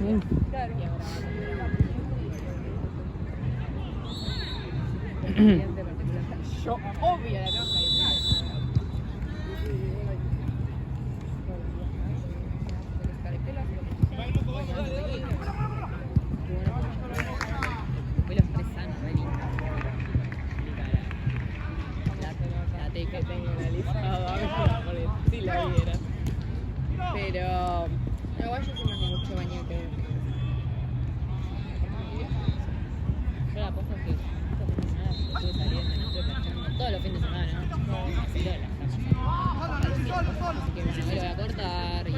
Claro. Yo obvio la tengo que que tengo analizado por si la viera. Pero igual yo siempre hago mucho baño que yo la posta es que estos fines de semana estuve saliendo, no estoy planchando todos los fines de semana, ¿no? Así que me lo voy a cortar y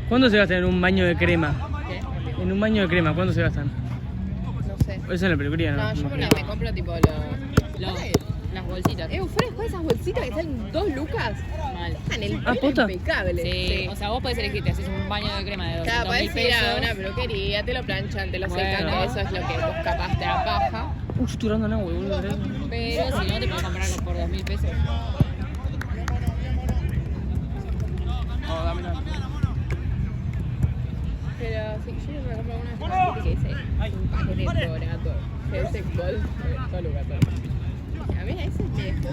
¿Cuánto se gastan en un baño de crema? ¿qué? En un baño de crema, ¿cuánto se gastan? No sé. Eso es la peluquería, ¿no? No, yo me compro tipo las bolsitas. Fuera de esas bolsitas que están 2 lucas. Mal. Están el ¿Ah, pelo posta? impecable. Sí. O sea, vos podés elegir, te haces un baño de crema de 200.000 Claro, podés ir a pesos. una peluquería, te lo planchan, te lo secan, Bueno. que eso es lo que vos capaz te da paja. Estoy tirando en agua, boludo. Pero si no, te puedes comprarlo por 2.000 pesos. No, dame nada. Pero sí, yo me compré una que dice un paquete de gato. Que dice Gold, solo gato. A mí ese me dejó.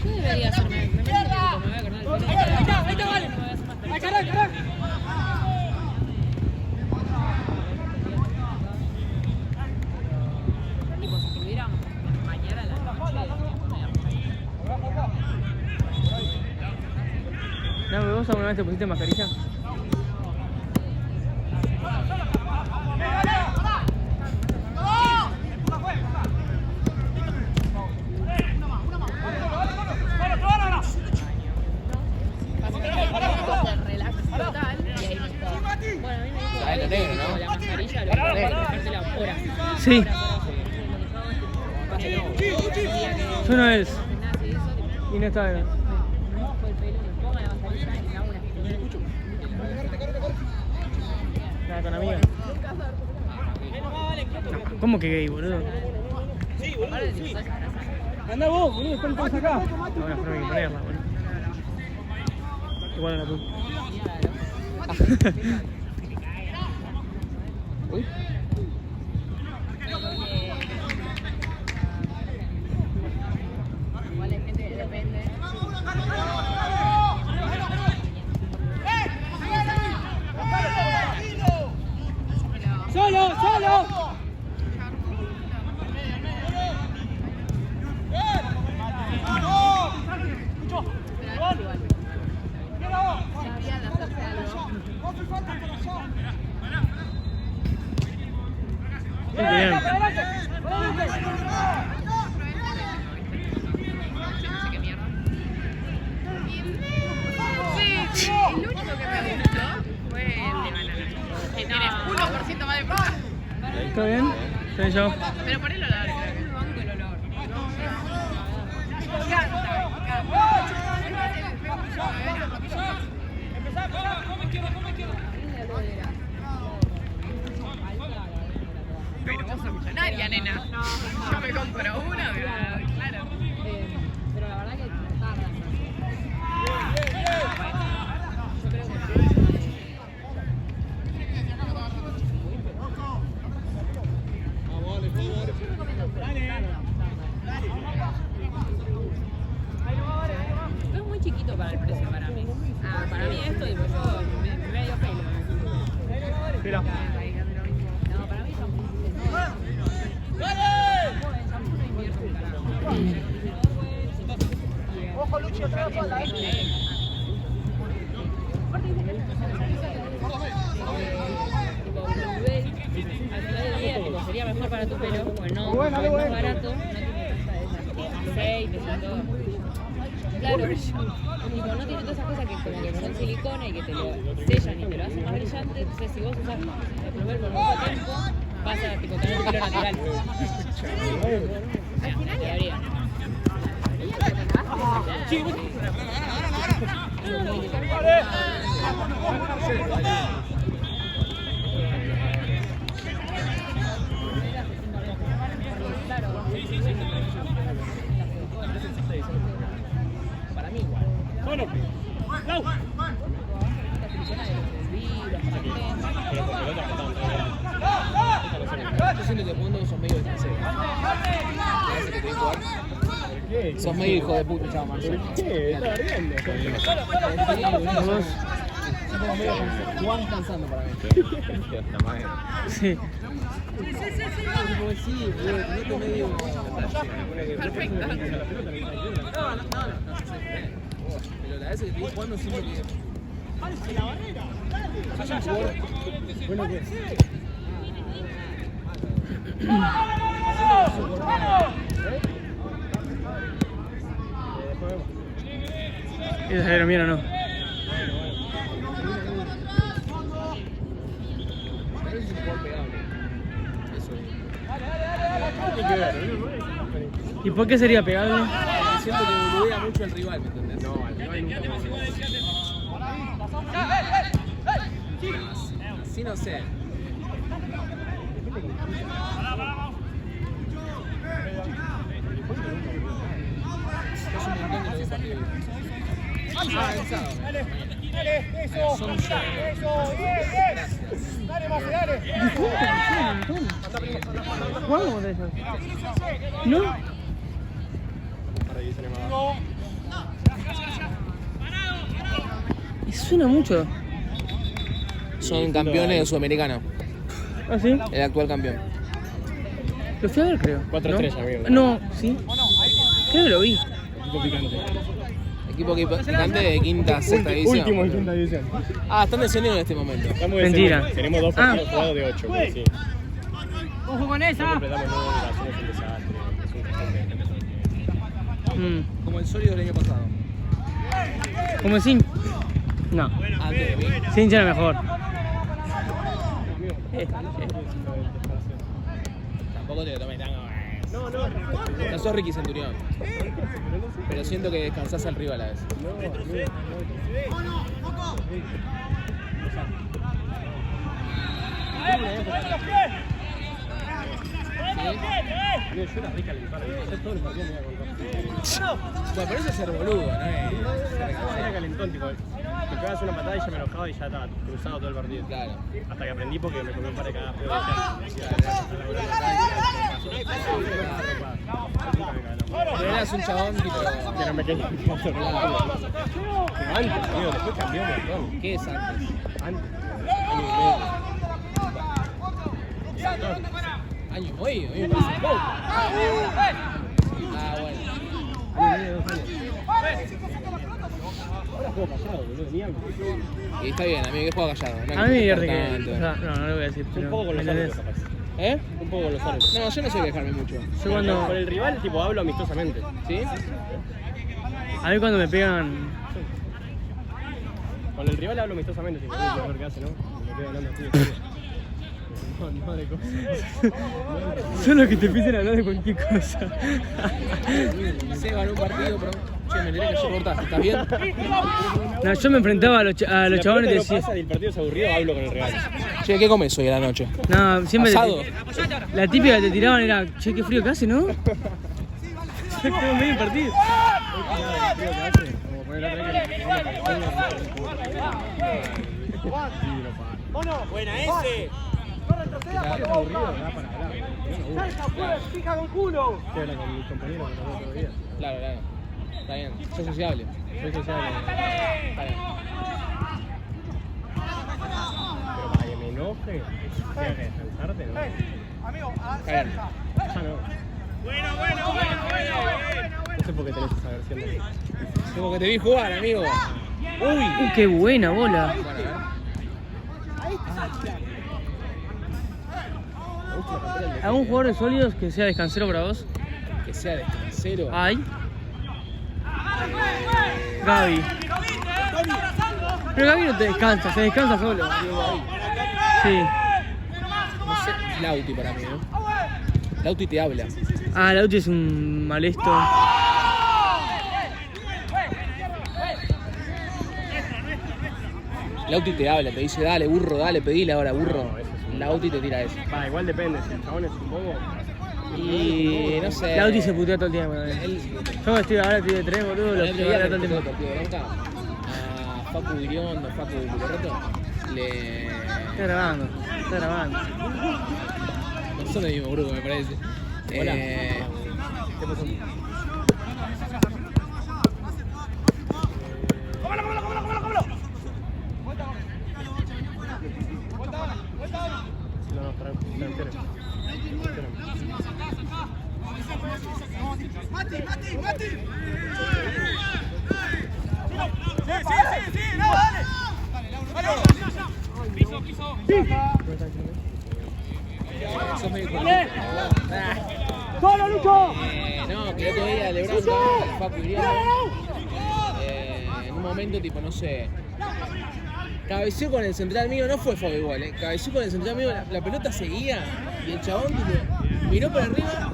Yo debería hacerme. Me voy a acordar del pelo. Ahí está, vale. ¡Ay, carajo! Tipo, si tuviera mañana a la noche, No, ¿vos alguna vez te pusiste mascarilla? Relax total y ahí me está. bueno, a mí me dijo que la mascarilla lo que hace es dejártela horas. Sí. Yo una vez. Y no estaba. Fue el pelo, le pongo la mascarilla y le hago una Nada, con amigas. ¿Cómo que gay, boludo? Anda vos, boludo, están todos acá. No, una forma de ponerla, boludo. Igual a la tú. Uy. Igual hay gente que depende. ¡Solo, solo! Bien. No sé qué mierda. Sí, el único que me gustó fue el de banana. Que tiene 1% más de fruta. ¿Todo bien? Soy yo. Pero por el olor, creo que. Banco el olor. Me encanta. Pero vos sos millonaria, nena. Yo me compro uno, claro. Pero la verdad que tardan. Yo creo que es muy chiquito para el precio para mí. Para mí esto, digo, yo medio pelo. Mira. No, para mí Ojo, Luchi, atrás, espalda, sería mejor para tu pelo, porque no es más barato, no tiene aceite, todo. Claro, tipo, no tiene todas esas cosas que como que son silicona y que te lo sellan y te lo hacen más brillante. Entonces si vos usas el primer por mucho tiempo, vas a tipo, tener un pelo natural. Al final Debería. Para mí igual. Solo. siento que jugando sos medio descansero. ¿Sabes que te jugar? Sos medio hijo de puta, chaval, Marcelo. ¿Qué? Está riendo. Sos como medio cansado. Juan cansando para mí. Sí. Como sí, medio medio. Perfecto. Pero la vez que estoy jugando siento que. Bueno, ¿qué? ¿Y de zaguero mira o no? Es un jugador pegable. Eso ¿Y por qué sería pegable? es. Siento que boludea mucho al rival, ¿me entendés? No, al rival nunca más. Sí, no sé. Es un montón que no veo partido. Ah, el sábado. Son Dale, Marce, dale. ¿Jugamos de esas? ¿No? Y suena mucho. Son campeones de Sudamericana. ¿Ah, sí? El actual campeón. Lo fui a ver, creo. 4-3, ¿no? amigo. No, sí. Creo que lo vi. Equipo picante. Equipo picante de quinta, sexta división. Último en quinta división. Ah, están descendiendo en este momento. Estamos Mentira. descendiendo. Tenemos 2 partidos jugados de 8. Pero sí. ¡Ojo con esa! Completamos 9 operaciones, un desastre. Es un desastre. Como el sólido del año pasado. ¿Como el Sin? No. Antes de mí. Sin era mejor. Tampoco te lo tomes tan. No sos Ricky Centurión. Pero siento que descansás al rival a veces. Yo era rica el disparo. Yo todo el partido me iba con Bueno, pero eso es ser boludo, ¿no? Era calentón, tipo. Me pegabas una patada y ya me enojaba y ya estaba cruzado todo el partido. Claro. Hasta que aprendí porque me comí un par de cagadas peor Pero eras un chabón tipo. pero me quedé antes, tío, después cambió un montón. ¿Qué es antes? Antes. Año y medio, me parece poco. Ah, bueno. Año y medio, 2 años. Ahora juego callado, boludo, mierda. Y está bien, amigo, que juega callado. No A mí me divierte que. tanto. O sea, no lo voy a decir. Un Pero poco con los ¿entendés? árbitros, capaz. ¿Eh? Un poco con los árbitros. No, yo no sé quejarme mucho. Yo cuando. Con el rival, tipo, hablo amistosamente. ¿Sí? A mí cuando me pegan. Con el rival hablo amistosamente, tipo, a ver qué hace, ¿no? Me quedo hablando así. No de cosas. Solo que te empiecen a hablar de cualquier cosa. Se ganó un partido, pero. Che, me tenés que yo cortaste, ¿estás bien? No, yo me enfrentaba a los Si chabones y no decía. pasa y el partido es aburrido, hablo con el rival. Che, ¿qué comes hoy a la noche? No, siempre. ¿Asado? La típica que te tiraban era. Che, qué frío que hace, ¿no? Como medio el partido. Como poner la otra que Buena ese. No retrocedas, por favor. Fija con culo. Estoy hablando con mis compañeros que lo veo todo el día. Claro, claro. Está bien. Sos sociable. Soy sociable. Está bien. Pero para que me enoje, tenga que descansarte, ¿no? Amigo, Está bien. Ya no. No sé por qué tenés esa versión de mí. Como que te vi jugar, amigo. Uy. Qué buena bola. Bueno, a ver. ¿Algún jugador de sólidos que sea descansero para vos? Que sea descansero. Ay. Gaby. Pero Gaby no te descansa, se descansa solo. Sí. No sé, Lauti para mí, ¿no? Lauti te habla. Ah, Lauti es un molesto. Lauti te habla, te dice, dale, burro, dale, pedile ahora, burro. Lauti te tira eso. Va, igual depende, si el chabón es un bobo. Y no sé. Lauti se putea todo el tiempo. Yo ahora estoy de 3, boludo, lo El otro estoy día ahora todo el le tiempo. partido de bronca a Facu Iriondo, Facu Bulerreto. Está grabando, está grabando. No Son del mismo grupo, me parece. Hola. ¿Qué pasó? No, para entero. Mati, Mati, Mati. Sí, no, dale. Piso. Sos medio ¡Solo, Lucho! no, que el otro día LeBron, Facu Iriar, en un momento tipo, no sé, cabeció con el central mío, no fue igual, cabeció con el central mío, la pelota seguía y el chabón tipo, miró para arriba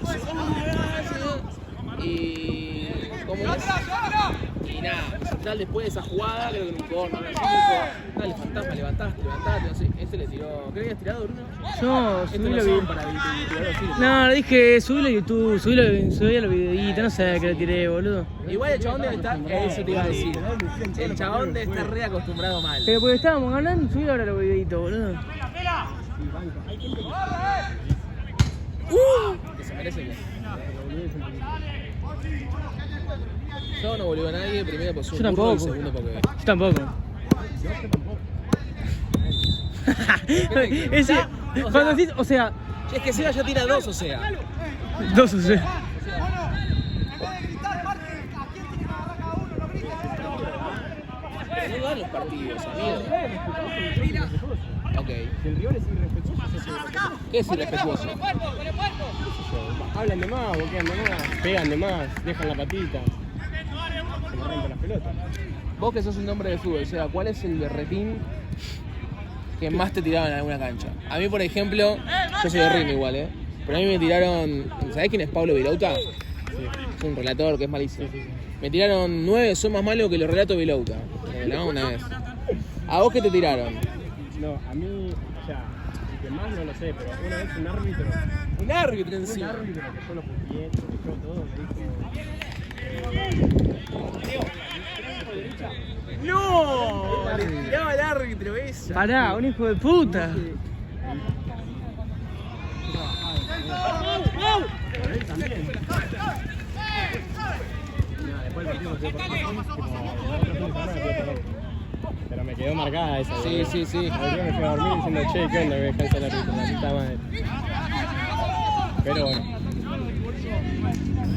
y como y nada, el central después de esa jugada, creo que en un corner, dale fantasma, levantate, no sé, este le tiró, ¿qué habías tirado, Bruno? Yo Esto subí no los son videos. para tirar así. No, le dije, subilo a YouTube, subí a los videitos, no sé qué le tiré, boludo. Igual el chabón debe estar, eso te iba a decir, el chabón debe estar re acostumbrado mal. Pero porque estábamos ganando, subí ahora los videitos, boludo. Que se merece que. Yo no volví a nadie, primero por su Yo tampoco. y segundo porque. Yo tampoco. Ese, cuando decís, o sea, Es que Seba ya tira dos, o sea. dos, o sea. No dan los partidos, amigo. Ok. Si el rival es irrespetuoso, se hace. ¿Qué es irrespetuoso? Hablan de más, boquean de más, pegan de más, dejan la patita. Se me rompen las pelotas. Vos que sos un hombre de fútbol, o sea, ¿cuál es el berretín que más te tiraban en alguna cancha? A mí, por ejemplo, yo soy de Rin igual, pero a mí me tiraron. ¿Sabés quién es Pablo Vilouta? Sí. Es un relator que es malísimo. Me tiraron 9, son más malos que los relatos de Vilouta. No, una vez. ¿A vos qué te tiraron? No, a mí, o sea, el que más no lo sé, pero una vez un árbitro Un árbitro que encima. yo lo puteé, que yo todo, me dijo. ¡No! Le tiraba al árbitro eso. Pará, un hijo de puta. Pero él también. No, después el partido se quedó pero me quedó marcada esa. Sí, sí, sí. El día me fui a dormir diciendo, che, ¿qué onda que descansa el árbitro? La puta madre. Pero bueno.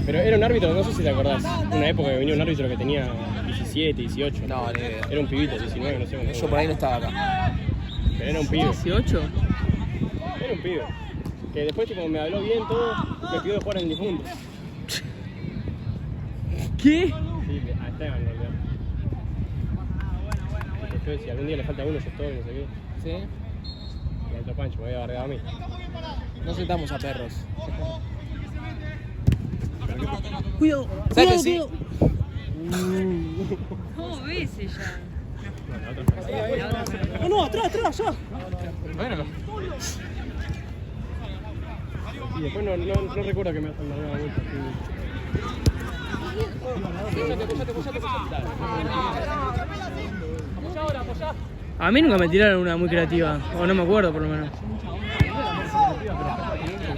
Pero era un árbitro, no sé si te acordás, una época que venía un árbitro que tenía 17, 18. No, ni idea. Era un pibito, 19, no sé cómo. Yo por ahí no estaba acá. Pero era un pibe. 18. Era un pibe. Que después tipo, me habló bien todo y me pidió de jugar en el difunto. ¿Qué? Sí, a Esteban lo olvidó. Yo, si algún día le falta uno, yo estoy, no sé qué. ¿Sí? Y el otro Pancho me había bardeado a mí. No sentamos a perros. Cuidado. ¿Sabes que sí? ¿Cómo ves ella? No, la otra persona. No, atrás, ya. Bueno, Y después no recuerdo que me hacen la nueva vuelta. A mí nunca me tiraron una muy creativa, o no me acuerdo por lo menos.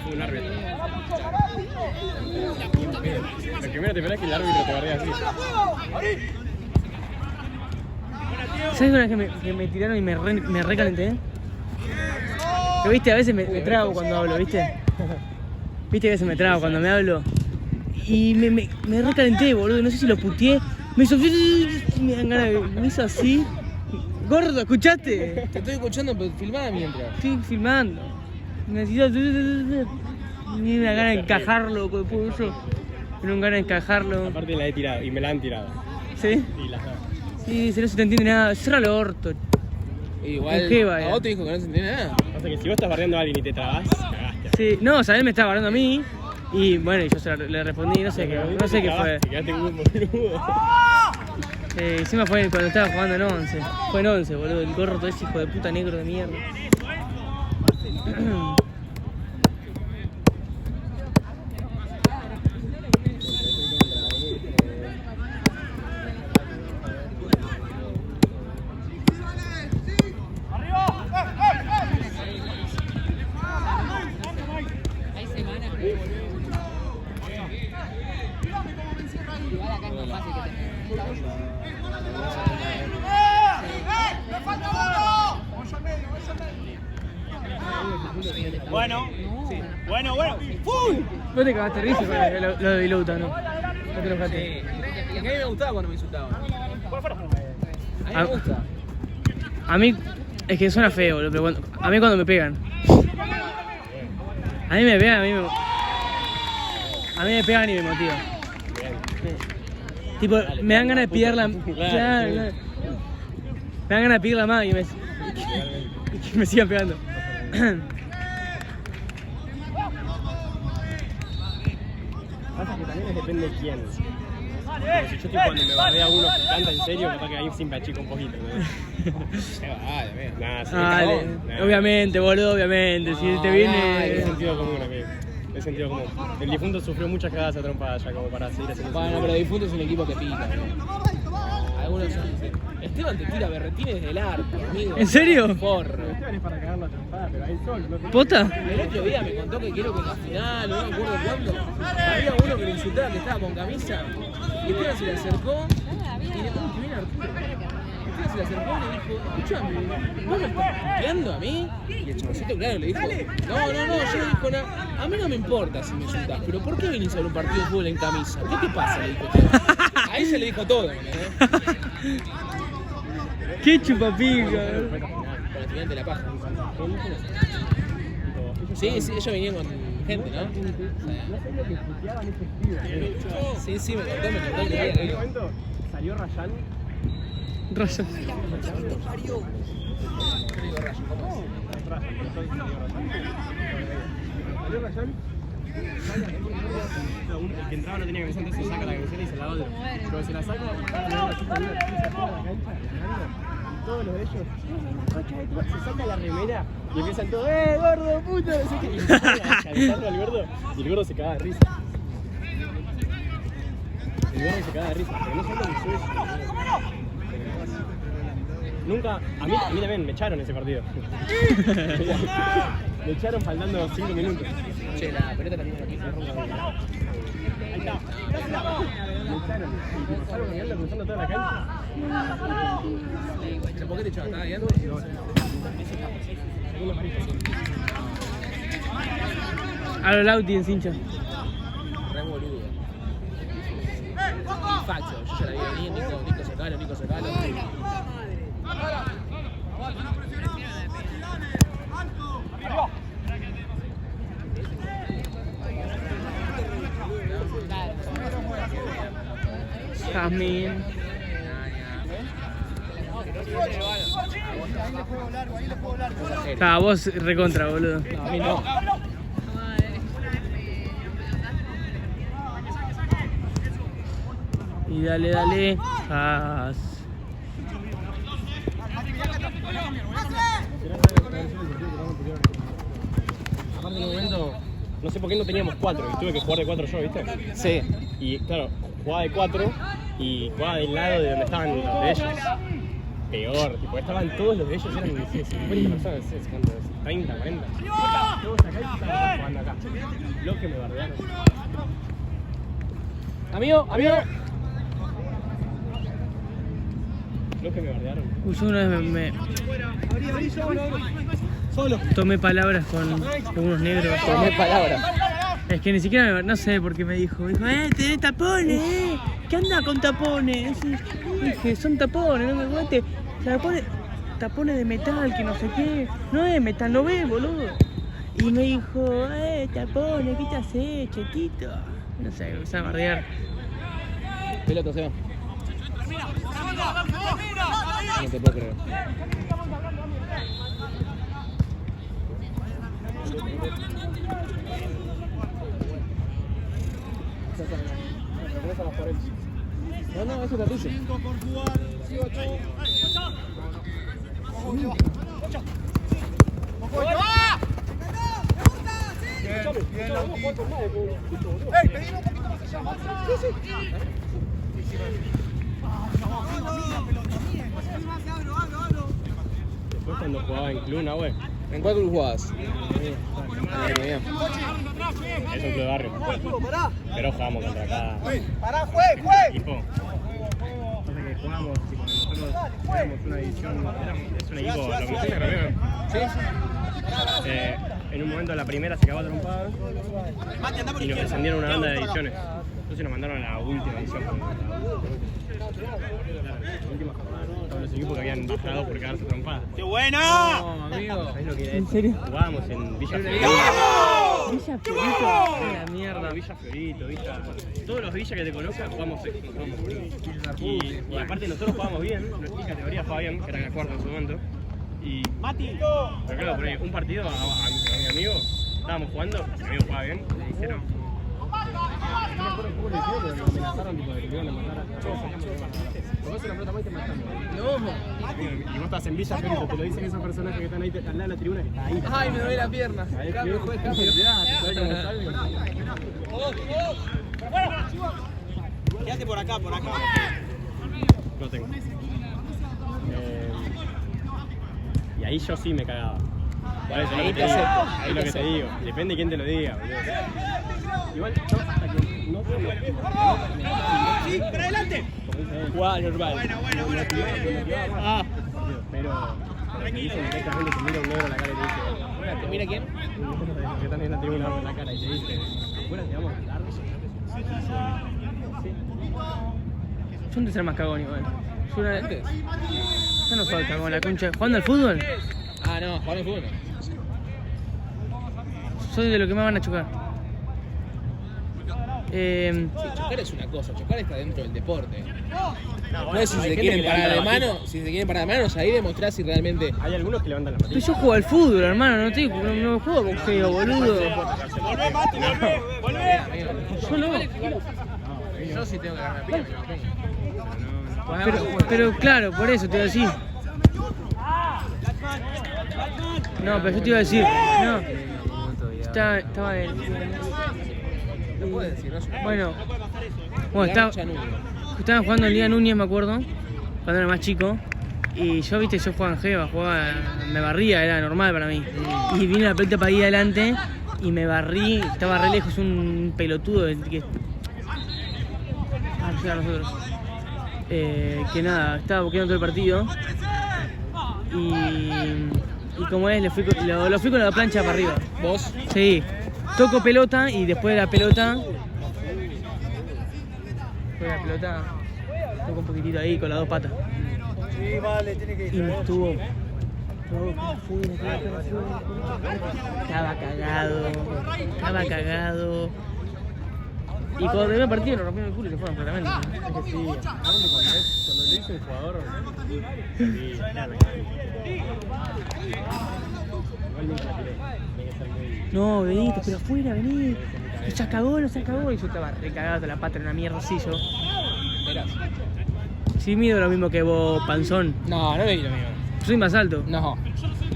Fue un árbitro. Lo primero te esperás que el árbitro te bardea así. ¿Sabes una vez que me tiraron y me recalenté? Que viste, a veces me trago cuando hablo, ¿viste? Viste que a veces me trago cuando me hablo. Y me recalenté, boludo, no sé si lo puteé. Me hizo... Me hizo así. Gordo, ¿escuchaste? te estoy escuchando, pero filmada mientras. Estoy filmando. Necesito... Me da ganas de encajarlo, después yo. Me da ganas de encajarlo. Aparte la he tirado y me la han tirado. ¿Sí? Y las dos. Sí, si no se te entiende nada, cierra el orto. Igual, ¿En qué va, a vos te dijo que no se entiende nada. O sea que si vos estás bardeando a alguien y te trabas, cagaste. Sí, no, o sea, él me estaba hablando a mí. Y bueno, y yo le respondí, no sé qué fue. Te quedaste como un boludo. Encima fue cuando estaba jugando en 11. Fue en 11, boludo, el gorro todo ese hijo de puta negro de mierda. Bueno, bueno, bueno. ¡Full! Vos te cagaste risa con lo de Vilauta, ¿no? No te enojaste. Sí. Es que a mí me gustaba cuando me insultaban. A mí me gusta. A mí, es que suena feo, boludo, pero a mí cuando me pegan. A mí me pegan, a mí me pegan y me motivan. Sí. Tipo, me dan ganas de pillarla. Claro. Me dan ganas de pillarla más y que me sigan pegando. Pasa que también depende de quién. Porque si yo estoy cuando me bardea uno que canta en serio, capaz que ahí sí me achico un poquito. Nah, sí, Dale, nah. obviamente, boludo, obviamente. Si te Es viene. sentido común, amigo. Es sentido común. El difunto sufrió muchas cagadas a trompada ya como para seguir haciendo Bueno, pero Difunto es un equipo que pica, ¿no? Algunos son. Esteban te tira berretines desde el arco, amigo. ¿En serio? Porro. Esteban es para cagar la trompada, pero ahí solo. No te... ¿Posta? El otro día me contó que quiero que en la final, no me acuerdo cuándo, había uno que le insultaba que estaba con camisa y Esteban se le acercó y le dijo, que viene Arturo. Esteban se le acercó y le dijo, escuchame, ¿vos me estás puteando a mí? Y el chaboncito, claro, le dijo, no, yo le dijo, no, a mí no me importa si me insultás, pero ¿por qué viniste a ver un partido de fútbol en camisa? ¿Qué te pasa? Le dijo Esteban. Ahí se le dijo todo, ¿no? Qué chupapica. Con el estudiante de la paja. Sí, ellos venían con gente, ¿no? Sí, me contó En un momento salió Rayán. Raya. Salió Rayán. El que entraba no tenía camiseta, entonces se saca la camiseta y se la da otro. Pero se la saca, todos los de ellos, se saca la remera y empiezan todos, gordo, puto, no sé qué, y empiezan a calizarlo al gordo, y el gordo se caga de risa. El gordo se caga de risa, pero no sé lo que hizo eso. Nunca, a mí también me echaron ese partido. Me echaron faltando 5 minutos. Che, la pelota también aquí se rompe. Ahí está. Me echaron. Y me pasaron mirando cruzando toda la cancha. ¿Pero por qué te echaban? ¿Estaba guiando? A lo Lauti en cincha. Re boludo. Facho, yo ya la vi venir, Nico Sacalo. Jasmine. Ah, vos recontra, boludo. A mí no. Y dale. Jas. Aparte en un momento, no sé por qué no teníamos 4 y tuve que jugar de 4 yo, ¿viste? Sí. Y claro, jugaba de 4 y jugaba del lado de donde estaban los de ellos. Peor, tipo, estaban todos los de ellos, eran 50 personas, no sé cuántos, 30, 40. Todos acá y estaban jugando acá. Lo que me bardearon. Amigo. Lo que me bardearon. Yo una vez me tomé palabras con unos negros. Tomé palabras. Es que ni siquiera no sé por qué me dijo, tenés tapones, ¿qué anda con tapones? Dije, son tapones, no me guste. Tapones de metal, que no sé qué. No es metal, no ves, boludo. Y me dijo, tapones, ¿qué te haces, chetito? No sé, me empezaba a bardear. Pelota, se va. No te puedo creer. No, eso es tuyo. 5 por jugar. 18. Pedimos un poquito más allá. Después cuando jugaba en club, güey. ¿En cuál club jugabas? Es un club de barrio. Pero jugamos contra acá. Pará, juez. Equipo. jugábamos, tipo, nosotros éramos una división, es un equipo, lo que creo. ¿Sí? En un momento la primera se acabó a trompar y nos descendieron una banda de ediciones. Entonces nos mandaron a la última edición. Todos los equipos que habían bajado por quedarse trompadas. ¡Qué buena! No, amigo. ¿Sabés lo que era ¿En eso? serio? Jugábamos en Villa Fiorito. Villa Fiorito. La mierda. Villa Fiorito, Villa. Todos los villas que te conozcan jugamos y aparte nosotros jugábamos bien, mi categoría jugaba bien, que era la cuarta en su momento. Y, ¡Mati! pero claro, por ahí, un partido a mi amigo, estábamos jugando, mi amigo jugaba bien, le dijeron. No me acuerdo cómo le hicieron, pero lo amenazaron tipo de que le iban a matar a todos. Tocás una pelota más y te matan. No. Y vos estás en Villa Fiorito, te lo dicen esos personajes que están ahí al lado de la tribuna que está ahí. Ay, me duele la pierna. Ahí que no juegas cambio. ¿Sabés cómo salgo? Quédate por acá, por acá. No tengo. Y ahí yo sí me cagaba. Por eso Ahí es te lo que te digo. acepto, Es ahí lo te que te acepto. digo. Depende de quién te lo diga, boludo. Igual yo hasta que no tengo. Sí, para adelante. Jugada normal. Buena. Ah, pero te dicen directamente, te mira un negro a la cara y te dice. ¿Te mira quién? Que están en la tribuna en la cara y te dice. Afuera te vamos a matar. Yo antes de ser más cagón igual. Yo, ¿Antes? yo no soy cagón, la concha. ¿Jugando al fútbol? Ah, no, jugando al fútbol no. Soy de lo que me van a chocar. Sí, chocar es una cosa, chocar está dentro del deporte. No es si hay se gente quieren que parar de levanta la mano, si se quieren parar de manos, ahí demostrás si realmente. Hay algunos que levantan la Pero patita. yo juego al fútbol, hermano, no juego boxeo, boludo. Volvé, Mati, volvé. Yo no. Yo sí tengo que agarrar la piña, Pero claro, por eso te iba a decir. No, pero yo te iba a decir, no. Estaba en. No puedes decir, no es una. Bueno, Garcha Núñez. estaban jugando en Liga Núñez, me acuerdo, cuando era más chico. Y yo, viste, yo jugaba en Jeva, me barría, era normal para mí. Y vine la pelota para ir adelante y me barrí, estaba re lejos un pelotudo que. Ah, llega a nosotros. Que nada, estaba boqueando todo el partido. Y como es, lo fui con la plancha para arriba. ¿Vos? Sí, toco pelota y después de la pelota. Toco un poquitito ahí con las dos patas. Sí, vale, tiene que ir. Y me estuvo. Estaba cagado. Y cuando terminó el partido nos rompieron el culo y se fueron claramente. Es que sí, cuando le dice un jugador, sí, claro. Igual nunca la tiré, tiene que ser muy. No, venite, pero afuera, vení. No se acabó. Y yo estaba recagado, la pata en una mierda así yo. Verás. Sí, mido lo mismo que vos, panzón. No, no veis lo mío. Soy más alto. No.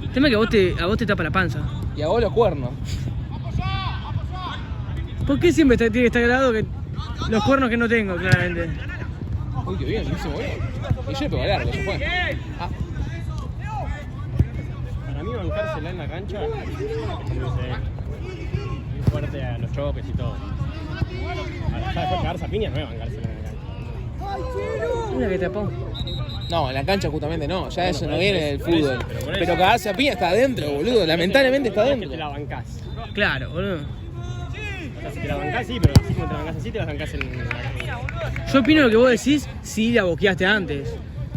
El tema es que a vos te tapa la panza. Y a vos los cuernos. ¿Por qué siempre tiene que estar grabado que los cuernos que no tengo, claramente? Uy, qué bien, buenísimo, boludo. Y yo le pego largo, se fue. Ah, Para mí bancársela en la cancha, no sé, muy fuerte a los choques y todo. Ahora, ya después cagarse a piña no es bancársela en la cancha. Una que tapó. no, en la cancha justamente no, ya eso no por viene del eso, por fútbol. eso, pero por Pero eso. cagarse a piña está adentro, boludo. Lamentablemente está No es que te adentro. la bancás. Claro, boludo. O sea, si te la bancás, sí, pero así como te la bancás así, te la bancás en la cancha. Yo opino lo que vos decís si la boqueaste antes.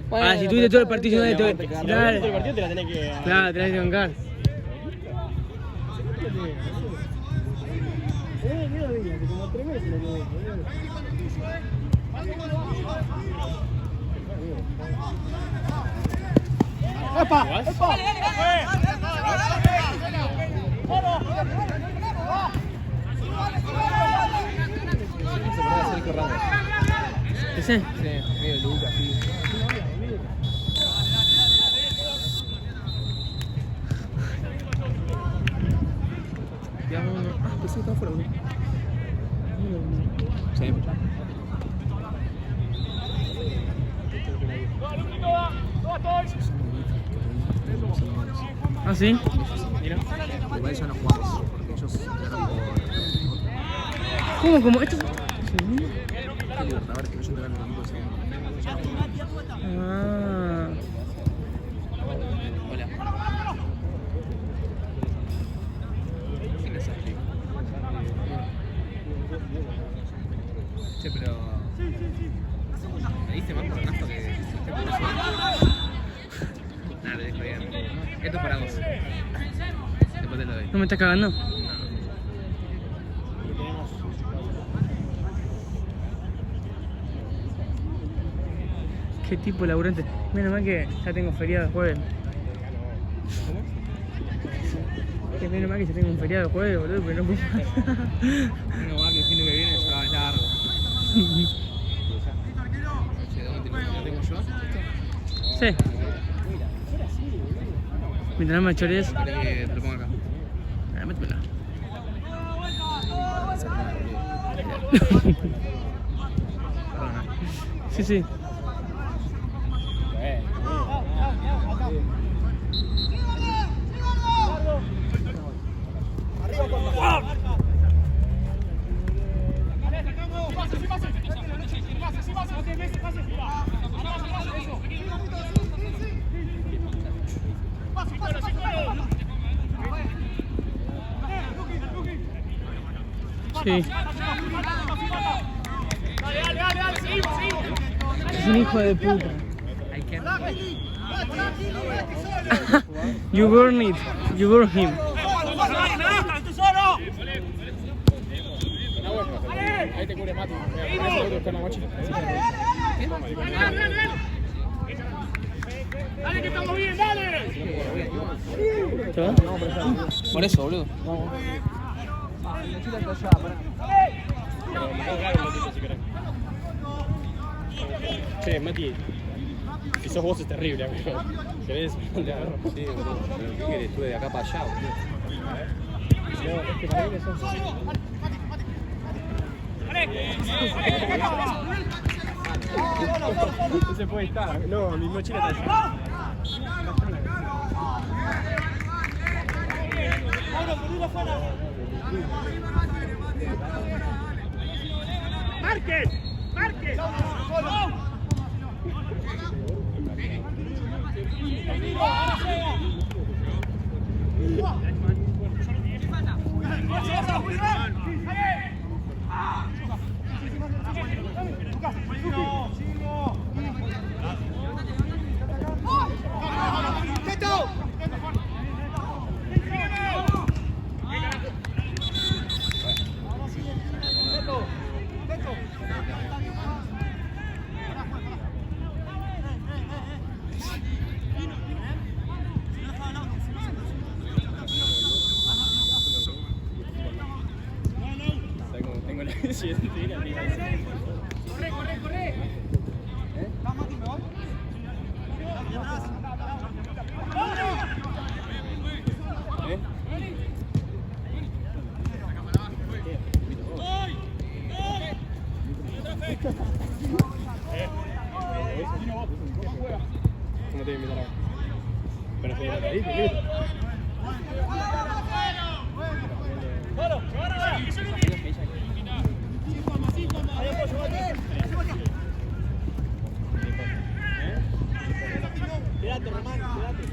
Bueno, Si tuviste todo el partido Si de todo. la bancás todo el partido te la tenés que. Claro, tenés que bancar. Como 3 meses lo que ¡Epa! ¡Epa! Se parece a Sergio Ramos. ¿Ese? Sí, medio Lucas, sí. Ese está afuera, boludo. Sí. ¿Ah, sí? Mira. Igual eso no jugamos, porque ellos ganaron por ¿Cómo? ¿Cómo? ¿Esto? Libertadores, que ellos ganaron el equipo de segundo. Ah. Hola. ¿Quién es Ashley? Che, pero... ¿Me diste más por Ernesto que este curso? Nada, te dejo bien. Esto es para vos. Después te lo doy. ¿No me estás cagando? Qué tipo laburante. Menos mal que ya tengo feriado el jueves. Que menos mal que ya tengo un feriado el jueves, boludo, pero no puedo. Menos mal que el fin de que viene ya es largo. Che, ¿dónde lo tengo yo? ¿Esto? Sí. Mientras no me chores. Espera que te lo pongo acá. Métemela. Perdona. Sí, sí. Sí. Es un hijo de puta. I can't. You burn it. You burn him. Ahí te cubre Mati. Con la mochila. ¡Dale que estamos bien, dale! ¿Te va? Por eso, boludo. Che, Mati, si sos vos es terrible, amigo. ¿Querés? Te agarro. Sí, boludo. Pero ¿qué querés? Estuve de acá para allá, boludo. No, es que para mí que sos... No se puede estar. No, mi mochila está allá. ¡Marquen! ¡Marquen! Tengo la siguiente arriba. ¡Corre, corre, corre! ¿Vamos, me voy? ¿Cómo te voy a invitar ahora? Pero si ahí, te Quédate, Román, quédate.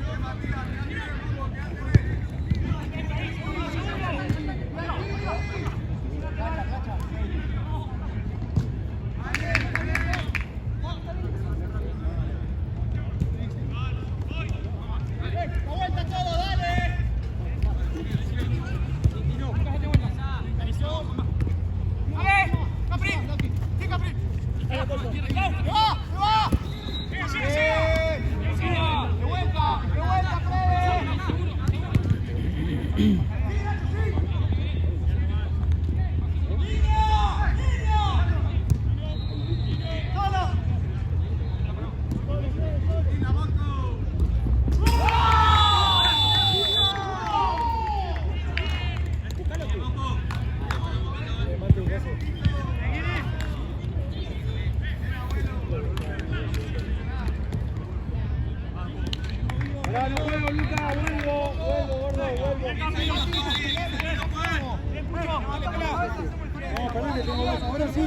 Ahora sí.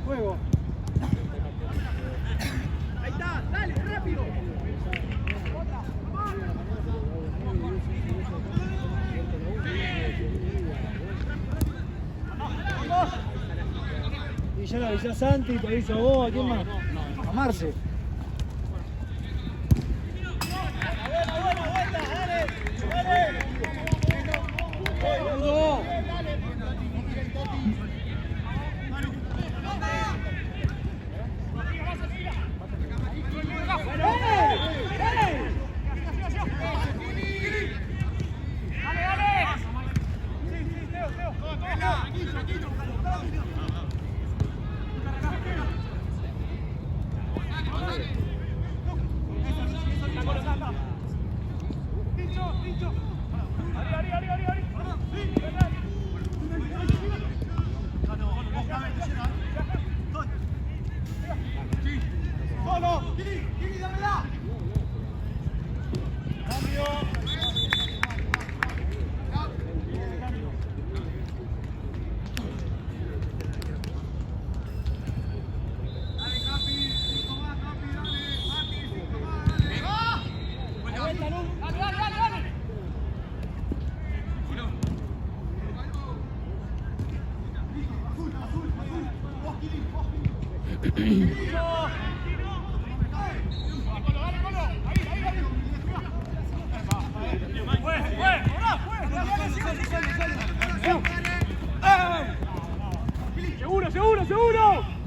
Juego. ya le avisás a Santi, te aviso a vos, ¿a quién más? A Marce. ¡Seguro, seguro, seguro!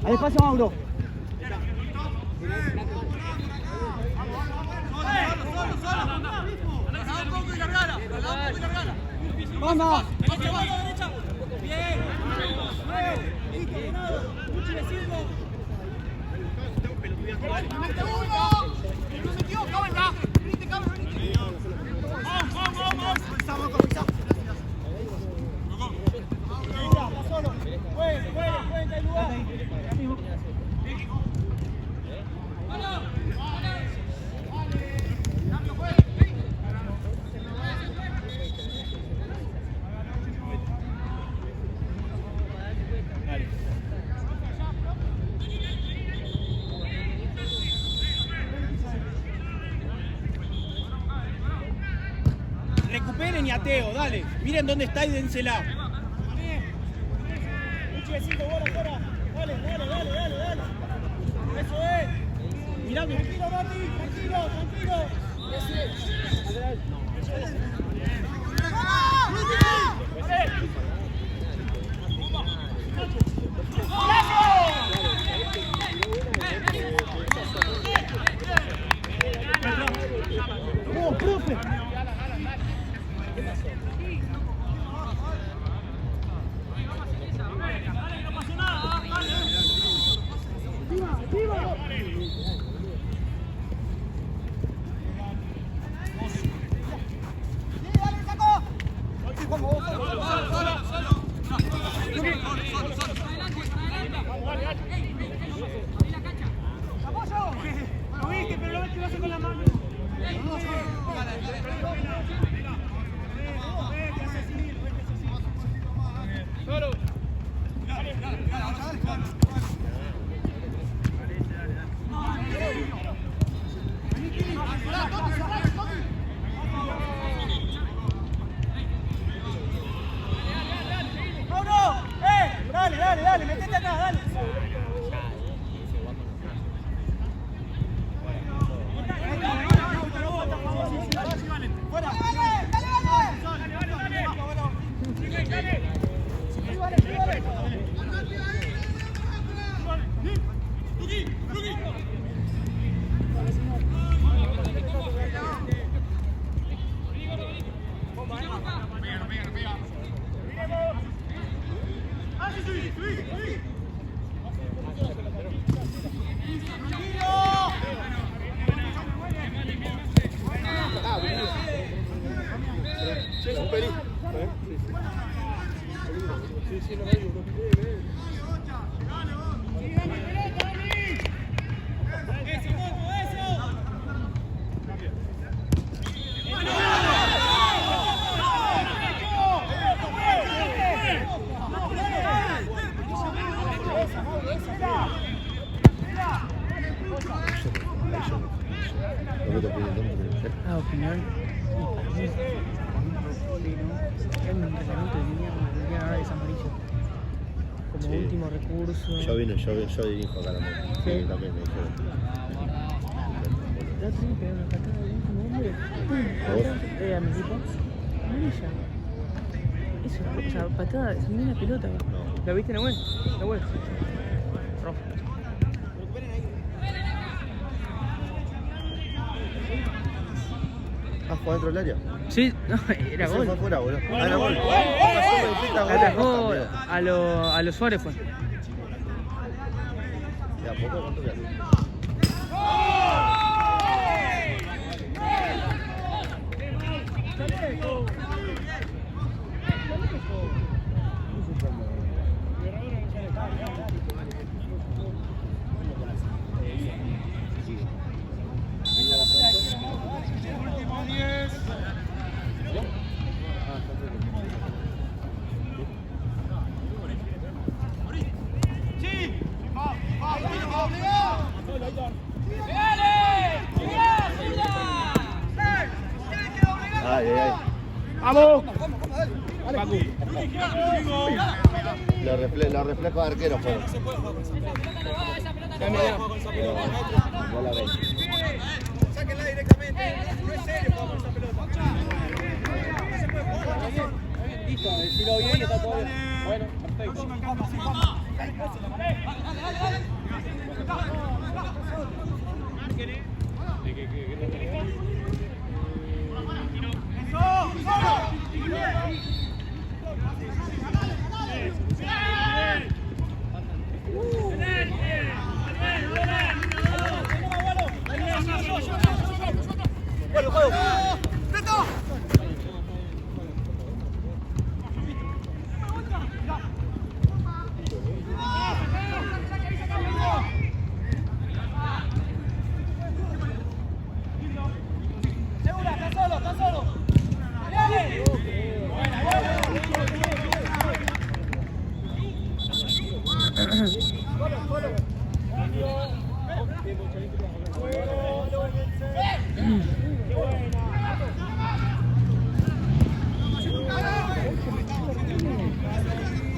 Al espacio, Mauro. ¡Vamos! Recuperen y ateo, dale. Miren dónde está y dénsela. Eso es. Mirá, tranquilo, Mati, tranquilo, tranquilo. Lo viste, pero lo ves que lo hace con la mano. Dale, metete acá, dale. Fuera. Ah, opinión. Y para mí, un reglamento de línea ahora es amarillo. Como Sí. último recurso. Yo dirijo acá también. Sí, también me dijeron. La otra vez pegué una patada de último hombre. ¿A vos? A mi equipo. Amarilla. Eso, o sea, patada, se me dio la pelota. No. ¿La viste, Nahuel? Nahuel. Rojo. ¿Has jugado dentro del área? Sí, no, era Ese gol. fue afuera, boludo. Ah, era gol. Atajó a los Suárez fue. ¿Y a poco cuánto queda? Ay, ay, ay. ¡Vamos! Los reflejos de arquero fueron. No la ves. Sáquenla directamente. No es serio jugamos esa pelota. No se puede jugar. Listo, decilo bien y está todo bien. Bueno, perfecto.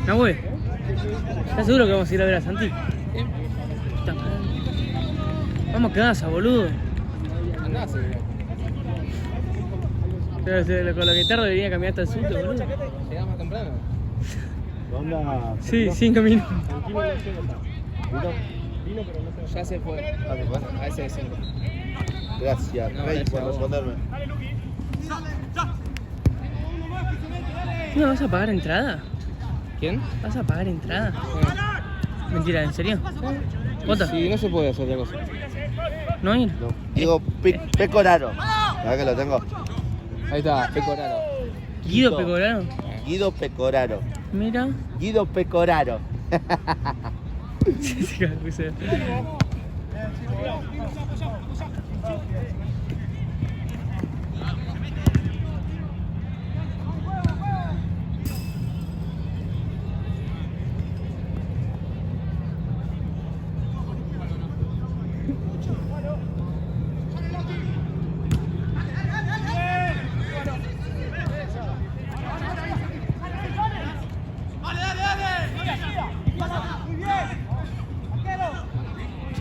Nahuel, ¿estás seguro que vamos a ir a ver a Santi? Puta madre. Vamos a casa, boludo. Andá, seguro. Pero con lo que tarde venía a caminar hasta el sur, boludo. Llegás más temprano. ¿Onda? Sí, 5 minutos. Ya se fue. Ah, ¿qué pasa? A ese es 5. Gracias, No, Rey, gracias por a vos. responderme. ¿No vas a pagar entrada? ¿Quién? ¿Vas a pagar entrada? Mentira, ¿en serio? ¿Vota? Sí, no se puede hacer otra cosa. ¿No ir? No. Digo, Pecoraro. ¿Sabes que lo tengo? Ahí está, Pecoraro. ¿Guido Pecoraro? Guido Pecoraro. Mira. Guido Pecoraro. Sí, sí,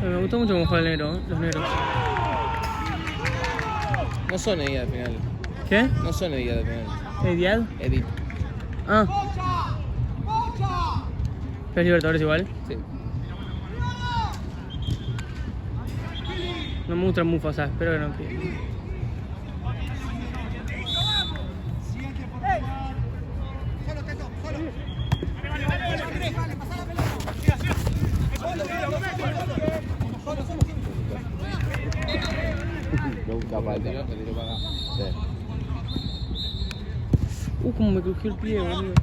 me gustó mucho cómo juega el negro, los negros. No son Edith al final. ¿Qué? No son Edith al final. ¿Ediad? Edith. Ah. ¿Pero es Libertadores igual? Sí. No me gustan Mufasa, espero que no. Nunca falta. Sí. Como me crujió el pie, boludo.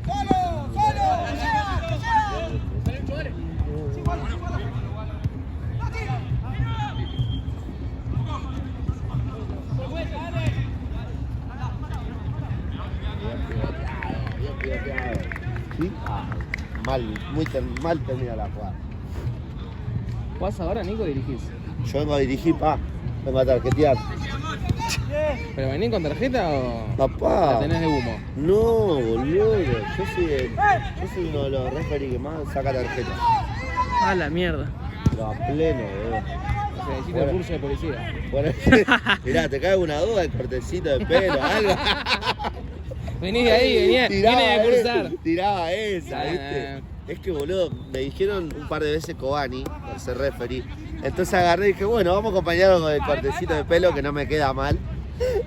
¿Sí? Mal termina la jugada. ¿Jugás ahora, Nico, dirigís? Yo vengo a dirigir, vengo a tarjetear. ¿Pero venís con tarjeta o Papá. la tenés de humo? No, boludo. Yo soy uno de los referees que más saca tarjeta. Ah, la mierda. Pero a pleno, boludo. O sea, necesito el curso de policía. Bueno, mirá, te cae una duda, el cortecito de pelo, algo. Venís de ahí, viene a cursar. Tiraba esa, ¿viste? Es que, boludo, me dijeron un par de veces Cobani, por ser referee. Entonces agarré y dije, bueno, vamos a acompañarlo con el cortecito de pelo que no me queda mal.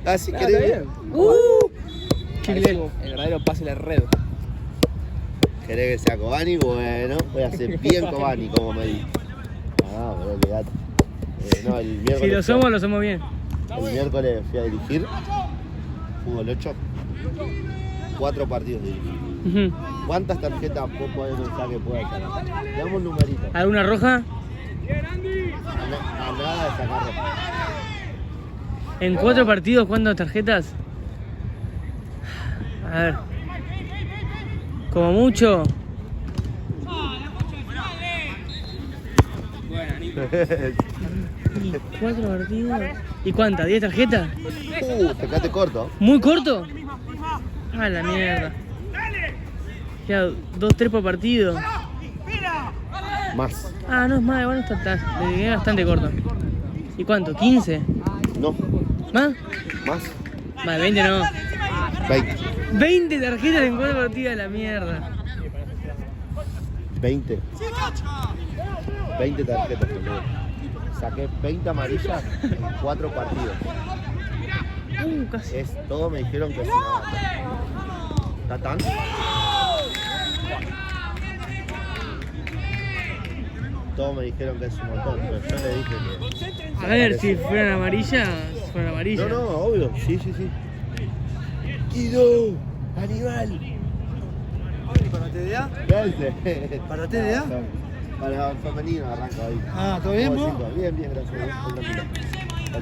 Así que... Está bien. Qué Parece bien. el verdadero pase de la red. ¿Querés que sea Cobani? Bueno, voy a hacer bien Cobani, como me dijo. Ah, boludo, olvidate. No, el miércoles... Si lo somos bien. El miércoles fui a dirigir. Fútbol 8. 4 partidos dirigí. ¿Cuántas tarjetas vos podés pensar que puede sacar? Le damos un numerito. ¿Alguna roja? A nada de sacar roja. ¿En 4 partidos cuántas tarjetas? A ver. Como mucho. ¿Y 4 partidos? ¿Y cuántas? ¿10 tarjetas? Te quedaste corto. ¿Muy corto? Ah, la mierda. Ya 2-3 por partido. Más. Ah, no es más, igual está le quedé bastante corto. ¿Y cuánto? ¿15? No. ¿Más? Más. Más de 20 no. 20. 20 tarjetas en 4 partidas, la mierda. 20. 20 tarjetas, boludo. Saqué 20 amarillas en 4 partidos. Casi. Todos me dijeron que es una... ¿Tatán? Todos me dijeron que es un montón, pero yo le dije que... A ver, si fueran amarillas, fueran amarillas. No, obvio, sí. Guido, Aníbal. ¿Para TDA? Gracias. ¿Para TDA? Para el femenino arranco ahí. Ah, ¿todo bien vos? Bien, gracias.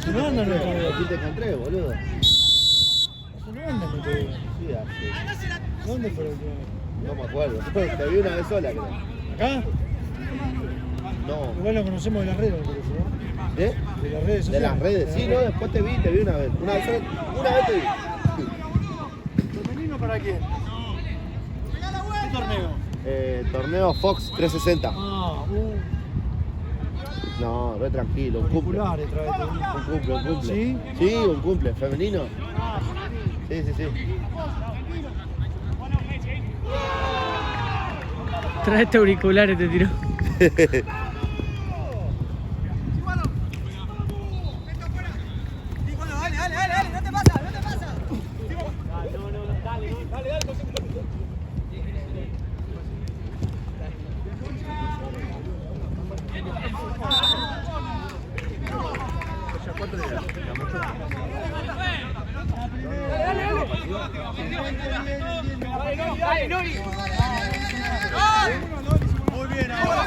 No andan los TDA. Aquí te encontré, boludo. No andan los TDA. Sí, así. ¿Dónde fue el último? No me acuerdo. Te vi una vez sola, creo. ¿Acá? No. Igual lo conocemos de las redes, me parece, ¿no? ¿De? De las redes De sociales. las redes, sí, no, después te vi una vez. Una vez te vi. ¿Femenino para quién? ¿Qué torneo? Torneo Fox 360. Ah, No, re tranquilo, un cumple. populares trae todo. Un cumple. ¿Sí? Sí, un cumple, femenino. Sí. Traete auriculares, te tiró. Dale, no te pasa. Muy bien, ahora.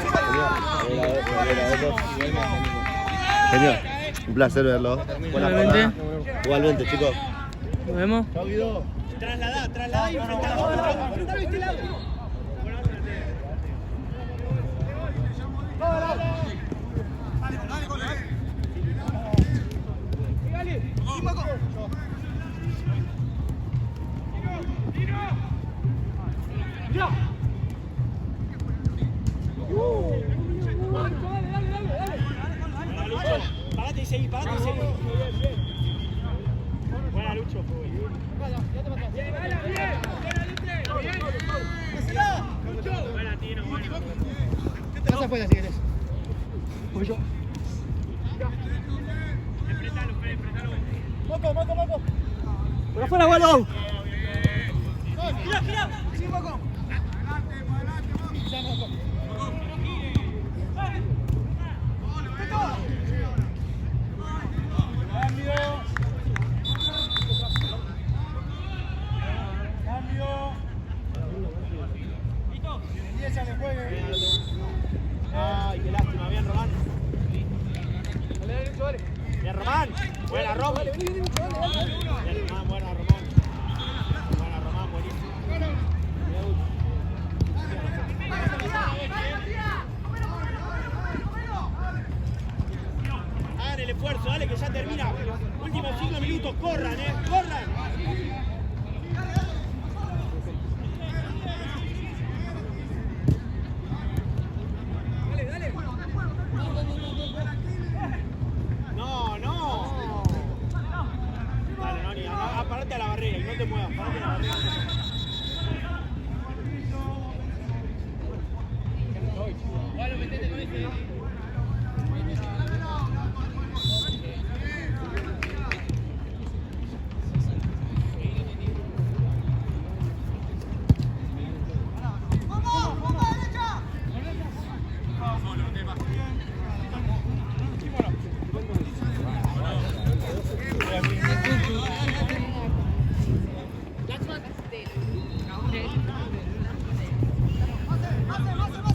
Genio, un placer verlo. Buena Igualmente. jornada. Igualmente, chicos. Nos vemos. Chao, Guido. Trasladá y enfrentá. Enfrentá de este lado. Parate y seguí. Buena, Lucho. Pasa afuera si querés. Voy yo. Moco. Por afuera, vuelo. Gira. Sí, Moco. Cambio. Empieza el juego. Ay, qué lástima. Bien, Román. Dale. Bien, Román. Buena, Román. Bien, Román. Buena, Román. Buena, Román. Buenísimo. Hagan el esfuerzo, dale, que ya termina. Últimos 5 minutos. Corran, corran. Dale, Noni, parate a la barrera y no te muevas, parate a la barrera. Bueno, metete con este. Las